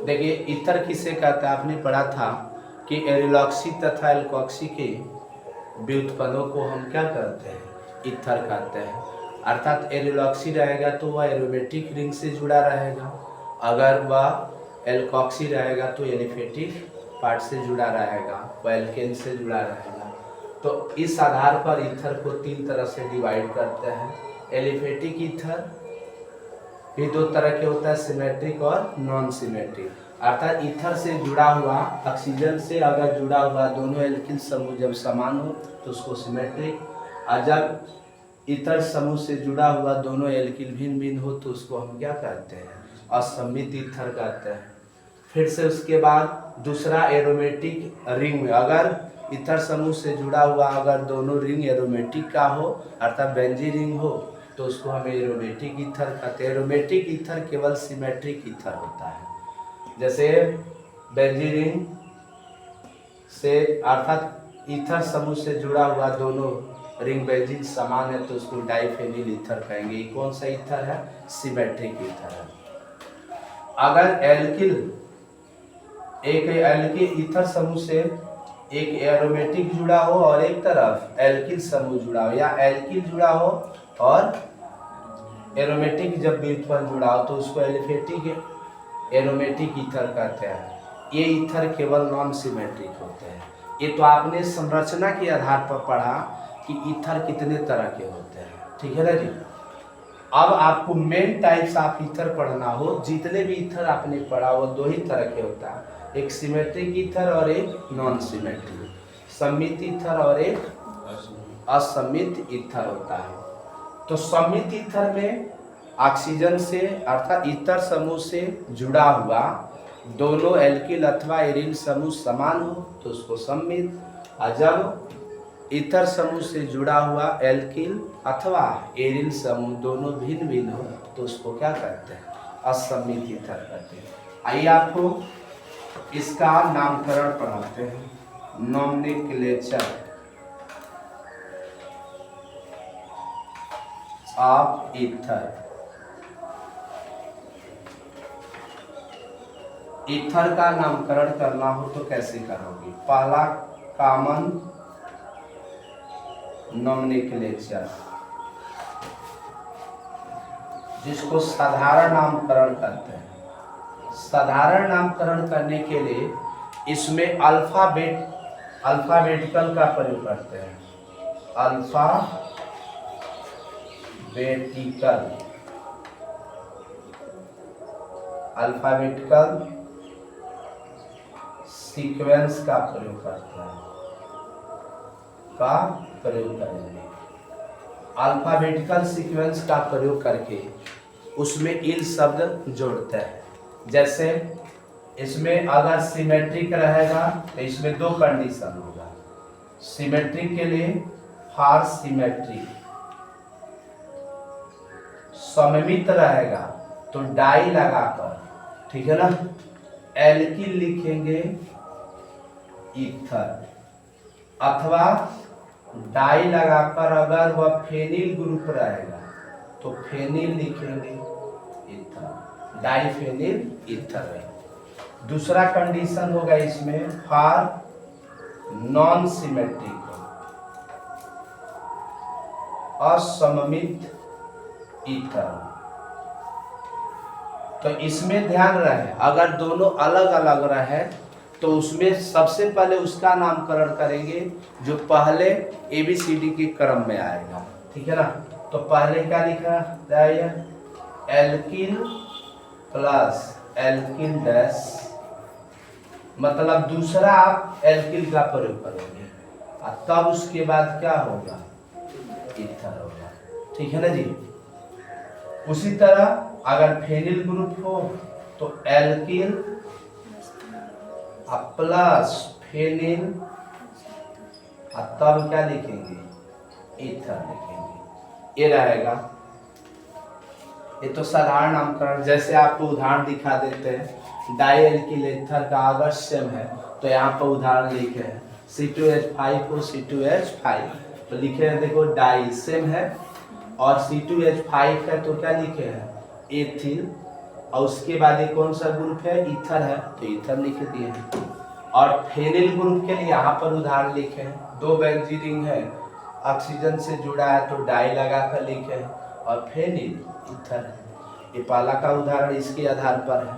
देखिए ईथर किसे कहता है, आपने पढ़ा था कि एरिलॉक्सी तथा एल्कोक्सी के व्युत्पन्नों को हम क्या कहते हैं, ईथर कहते हैं। अर्थात एरिलॉक्सी रहेगा तो वह एरोमेटिक रिंग से जुड़ा रहेगा, अगर वह एल्कोक्सी रहेगा तो एलिफेटिक पार्ट से जुड़ा रहेगा, वह एल्केन से जुड़ा रहेगा। तो इस आधार पर ईथर को तीन तरह से डिवाइड करते हैं। एलिफेटिक ईथर भी दो तरह के होता है, सिमेट्रिक और नॉन सिमेट्रिक। अर्थात ईथर से जुड़ा हुआ ऑक्सीजन से अगर जुड़ा हुआ दोनों एल्किल समूह जब समान हो तो उसको सिमेट्रिक, और जब ईथर समूह से जुड़ा हुआ दोनों एल्किल भिन्न भिन्न हो तो उसको हम क्या कहते हैं, असममित ईथर कहते हैं। फिर से उसके बाद दूसरा एरोमेटिक रिंग में अगर ईथर समूह से जुड़ा हुआ अगर दोनों रिंग एरोमेटिक का हो अर्थात बेंजी रिंग हो तो उसको हम एरोमेटिक ईथर कहते हैं। एरोमेटिक ईथर केवल सिमेट्रिक ईथर होता है। जैसे बेंजी रिंग से अर्थात ईथर समूह से जुड़ा हुआ दोनों रिंग बेंजीन समान है तो उसको डाइफेनिल ईथर कहेंगे। ये कौन सा ईथर है, सिमेट्रिक ईथर है। अगर एक एल्किल ईथर समूह से एक एरोमेटिक जुड़ा हो और एक तरफ एल्किल समूह जुड़ा हो, या एल्किल जुड़ा हो और एरोमेटिक जब व्युत्पन्न जुड़ा हो तो उसको एलिफेटिक एरोमेटिक ईथर कहते हैं। ये ईथर केवल नॉन सिमेट्रिक होते हैं। ये तो आपने संरचना के आधार पर पढ़ा कि ईथर कितने तरह के होते हैं, ठीक है ना जी। अब आपको मेन टाइप्स ऑफ ईथर पढ़ना हो, जितने भी ईथर आपने पढ़ा वो दो ही तरह के होता है, एक सिमेट्रिक ईथर और एक नॉन सिमेट्रिक, सममित ईथर और एक असममित ईथर होता है। तो सममित ईथर में ऑक्सीजन से अर्थात ईथर समूह से जुड़ा हुआ दोनों एल्किल अथवा एरिल समूह समान हो तो उसको सममित, और जब ईथर समूह से जुड़ा हुआ एल्किल अथवा एरिल समूह दोनों भिन्न भिन्न हो तो उसको क्या कहते हैं, असममित ईथर कहते हैं। आइए आपको इसका नामकरण पढ़ाते हैं, नोमेनक्लेचर ऑफ ईथर। ईथर का नामकरण करना हो तो कैसे करोगे, पहला कॉमन नोमेनक्लेचर जिसको साधारण नामकरण करते हैं। साधारण नामकरण करने के लिए इसमें अल्फाबेटिकल का प्रयोग करते हैं, अल्फाबेटिकल सीक्वेंस का प्रयोग करते हैं, करेंगे। अल्फाबेटिकल सीक्वेंस का प्रयोग करके उसमें इल शब्द जोड़ते हैं। जैसे इसमें अगर सिमेट्रिक रहेगा तो इसमें दो कंडीशन होगा। सिमेट्रिक के लिए फॉर सिमेट्रिक, सममित रहेगा तो डाई लगाकर, ठीक है ना, एल्किल लिखेंगे ईथर, अथवा डाई लगाकर अगर वह फेनिल ग्रुप रहेगा तो फेनिल लिखेंगे ईथर, डाइफेनिल ईथर है। दूसरा कंडीशन होगा इसमें फॉर नॉन सिमेट्रिक, असममित ईथर। तो इसमें ध्यान रहे अगर दोनों अलग अलग रहे तो उसमें सबसे पहले उसका नामकरण करेंगे जो पहले ABCD के क्रम में आएगा, ठीक है ना। तो पहले क्या लिखा जाएगा, एल्किल प्लस एल्किल डैश, मतलब दूसरा आप एल्किल का प्रयोग करोगे और तब उसके बाद क्या होगा, ईथर होगा, ठीक है ना जी। उसी तरह अगर फेनिल ग्रुप हो तो एल्किल प्लस फेनिल, तब क्या लिखेंगे, ईथर लिखेंगे। ये रहेगा। ये तो साधारण नामकरण, जैसे आपको उदाहरण दिखा देते हैं। डाई एल्किल ईथर का अगर सेम है तो यहाँ पर उदाहरण लिखे हैं C2H5 को C2H5 तो लिखे हैं, देखो डाई सेम है और C2H5 है तो क्या लिखे हैं, एथिल और उसके बाद ये कौन सा ग्रुप है, ईथर है, तो ईथर लिख दिए हैं। और फेनिल ग्रुप के लिए यहाँ पर उदाहरण लिखे हैं, 2 बेंजीन रिंग है, ऑक्सीजन से जुड़ा है तो डाई लगा कर लिखे हैं, और फेनिल ईथर है। ये पहला का उदाहरण इसके आधार पर है।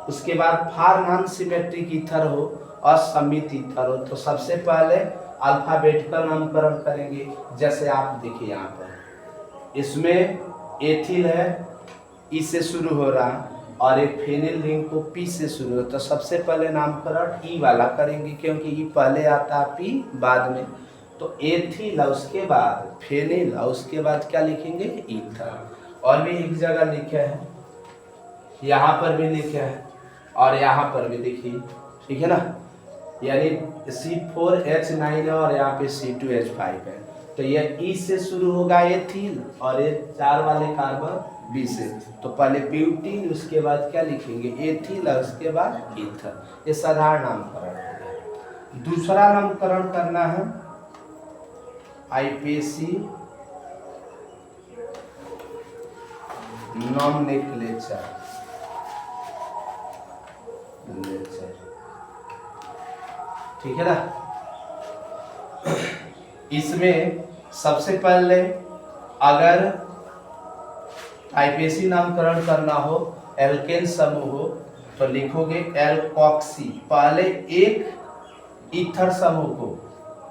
उसके बाद फार नॉन सिमेट्रिक ईथर हो, असमित ईथर हो, तो सबसे पहले अल्फाबेटिकल नामकरण करेंगे। जैसे आप देखिए यहाँ पर इसमें एथिल है, ई से शुरू हो रहा, और एक फेनिल रिंग को पी से शुरू हो, तो सबसे पहले नामकरण ई वाला करेंगे, क्योंकि ई पहले आता है, पी बाद में। तो एथिल और उसके बाद फेनिल और उसके बाद क्या लिखेंगे, ईथर। और भी एक जगह लिखे हैं, यहाँ पर भी लिखे हैं और यहाँ पर भी देखिए, ठीक है ना, यानी C4H9 है और यहाँ पे C2H5 है, तो ये ई से शुरू होगा एथिल, और ये 4 वाले कार्बन बी से, तो पहले ब्यूटीन, उसके बाद क्या लिखेंगे, एथिल, और उसके बाद ईथर। ये साधारण नामकरण हो गया। दूसरा नामकरण करना है आईपीसी नॉमेनक्लेचर, ठीक है ना। इसमें सबसे पहले अगर आईपीसी नामकरण करना हो, एल्केन समूह हो, तो लिखोगे एल्कोक्सी, पहले एक ईथर समूह को,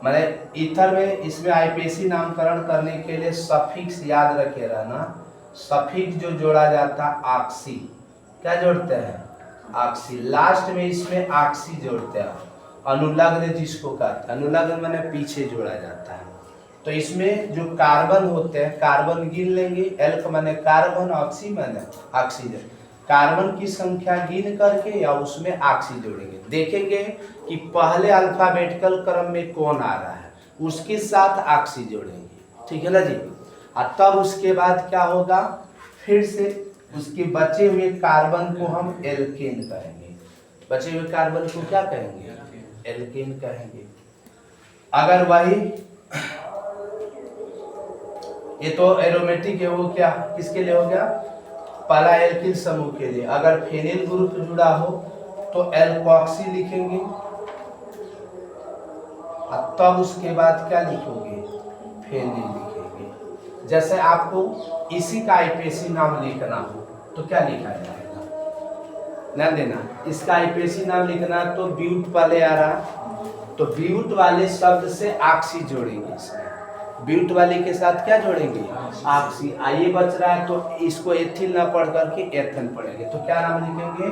माने ईथर में, इसमें आईपीसी नामकरण करने के लिए सफिक्स याद रखे रहना, सफिक्स जो जोड़ा जाता ऑक्सी, क्या जोड़ते हैं, ऑक्सी, लास्ट में इसमें ऑक्सी जोड़ते हैं, अनुलग्न जिसको कहते हैं, अनुलग्न माने पीछे जोड़ा जाता है। तो इसमें जो कार्बन होते हैं, कार्बन गिन लेंगे, एल्क माने कार्बन, ऑक्सी माने ऑक्सीजन, कार्बन की संख्या गिन करके या उसमें ऑक्सी जोड़ेंगे, देखेंगे कि पहले अल्फाबेटिकल क्रम में कौन आ रहा है, उसके साथ ऑक्सी जोड़ेंगे, ठीक है ना जी। और तब उसके बाद क्या होगा, फिर से उसके बचे हुए कार्बन को हम एल्केन कहेंगे, बचे हुए कार्बन को क्या कहेंगे, एल्केन कहेंगे। अगर वही, ये तो एरोमेटिक है, वो क्या किसके लिए हो गया, पहला एल्किल समूह के लिए। अगर फेनिल ग्रुप जुड़ा हो तो एल्कोक्सी लिखेंगे, और तब उसके बाद क्या लिखोगे, फेनिल लिखेंगे। जैसे आपको इसी का आईपीसी नाम लिखना हो तो क्या लिखा जाएगा, ना देना, इसका आईपीसी नाम लिखना, तो ब्यूट पहले आ रहा, तो ब्यूट वाले शब्द से ऑक्सी जोड़ेंगे, इसमें ब्यूट वाले के साथ क्या जोड़ेंगे, ऑक्सी। आइए बच रहा है, तो इसको एथिल ना पढ़ करके एथेन पढ़ेंगे, तो क्या नाम लिखेंगे,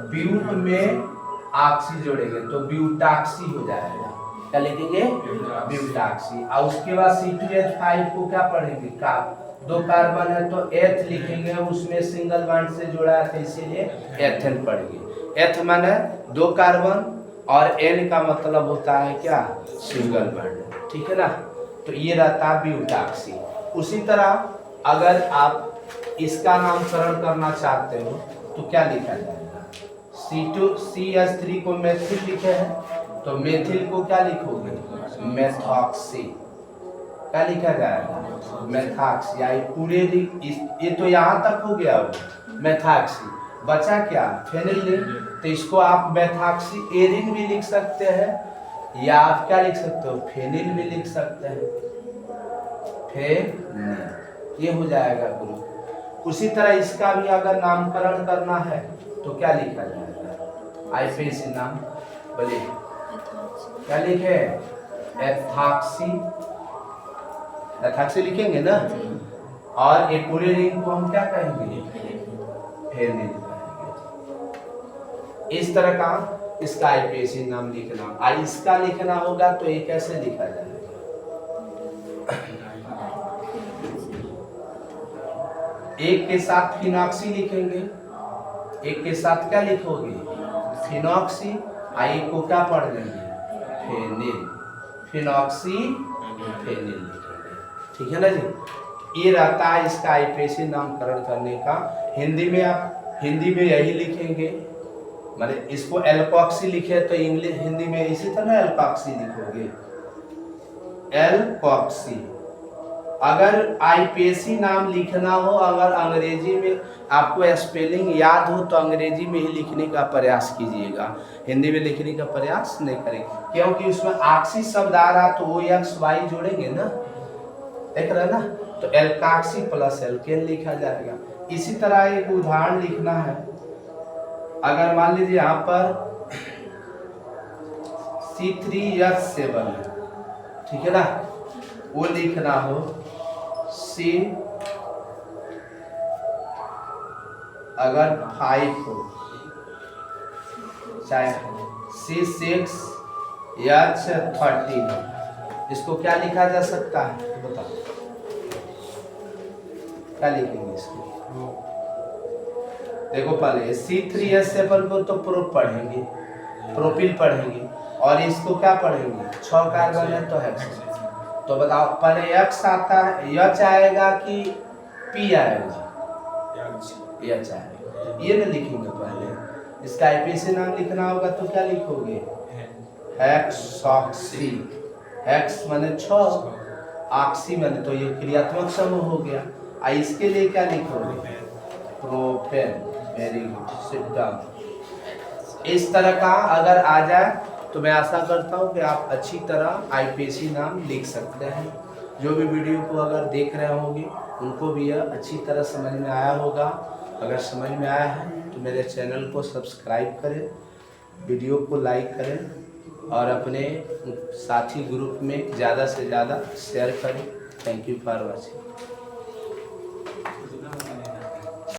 ब्यूट में ऑक्सी जोड़ेंगे तो ब्यूटाक्सी हो जाएगा, क्या लिखेंगे, ब्यूटाक्सी। और उसके बाद C2H5 को क्या पढ़ेंगे, दो कार्बन है तो एथ लिखेंगे, उसमें सिंगल बॉन्ड से जुड़ा है, तो इसीलिए एथेन पढ़ेंगे। एथ माने 2 कार्बन, और एन का मतलब होता है क्या, सिंगल बॉन्ड, ठीक है ना। तो ये रहता है ब्यूटाक्सी। उसी तरह अगर आप इसका नामकरण करना चाहते हो तो क्या लिखा जाएगा, C2CH3 को मेथिल लिखे हैं, तो मेथिल को क्या लिखोगे, मेथॉक्सी, क्या लिखा जाएगा, मेथॉक्सी। या पूरे ये तो यहाँ तक हो गया, मेथॉक्सी, बचा क्या, फेनिल रिंग, तो इसको आप मेथॉक्सी एरिन भी लिख सकते हैं, या आप क्या लिख सकते हो, फेनिल भी लिख सकते हैं, फेनिल, ये हो जाएगा ग्रुप। उसी तरह इसका भी अगर नामकरण करना है तो क्या लिखा जाएगा, आईपीसी नाम, बोलिए क्या लिखे, एथॉक्सी, एथॉक्सी लिखेंगे ना, और एक पूरे रिंग को हम क्या कहेंगे, फेनिल कहेंगे। इस तरह का इसका आईपीसी नाम लिखना, और इसका लिखना होगा तो ये कैसे लिखा जाएगा, एक के साथ फिनॉक्सी लिखेंगे, एक के साथ क्या लिखोगे, फिनॉक्सी, आई को क्या पढ़ लेंगे, फेनिल, फिनॉक्सी फेनिल लिखेंगे, ठीक है ना जी। ये रहता है इसका आईपीसी नामकरण करने का। हिंदी में आप, हिंदी में यही लिखेंगे, माने इसको एल्कोक्सी लिखे तो इंग्लिश हिंदी में इसी तरह एल्कोक्सी लिखोगे, एल्कोक्सी, अगर आईपीएसी नाम लिखना हो, अगर अंग्रेजी में आपको स्पेलिंग याद हो तो अंग्रेजी में ही लिखने का प्रयास कीजिएगा, हिंदी में लिखने का प्रयास नहीं करेंगे, क्योंकि उसमें ऑक्सी शब्द आ रहा तो वो एक्स वाई जोड़ेंगे ना, देख रहे ना, तो एल्काक्सी प्लस एल्केन लिखा जाएगा। इसी तरह एक उदाहरण लिखना है, अगर मान लीजिए यहाँ पर C3H7 है, ठीक है ना, वो लिखना हो C अगर 5 हो, चाहे C6H13 हो, इसको क्या लिखा जा सकता है तो बताओ, क्या लिखेंगे इसको? देखो पहले C3H7 को तो प्रो पढ़ेंगे, प्रोपिल पढ़ेंगे, और इसको क्या पढ़ेंगे, 6 कार्बन है तो हेक्स। तो बताओ पहले एक्स आता है, एच आएगा कि पी आएगा? एच आएगा, ये ना लिखेंगे पहले। इसका आईपीसी नाम लिखना होगा तो क्या लिखोगे, हेक्सॉक्सी, हेक्स माने 6, ऑक्सी माने तो ये क्रियात्मक समूह हो गया। इसके लिए क्या लिखोगे, propane. Very good, sit down. इस तरह का अगर आ जाए तो मैं आशा करता हूँ कि आप अच्छी तरह आईपीसी नाम लिख सकते हैं। जो भी वीडियो को अगर देख रहे होंगे उनको भी यह अच्छी तरह समझ में आया होगा। अगर समझ में आया है तो मेरे चैनल को सब्सक्राइब करें, वीडियो को लाइक करें और अपने साथी ग्रुप में ज़्यादा से ज़्यादा शेयर करें। Thank you for watching.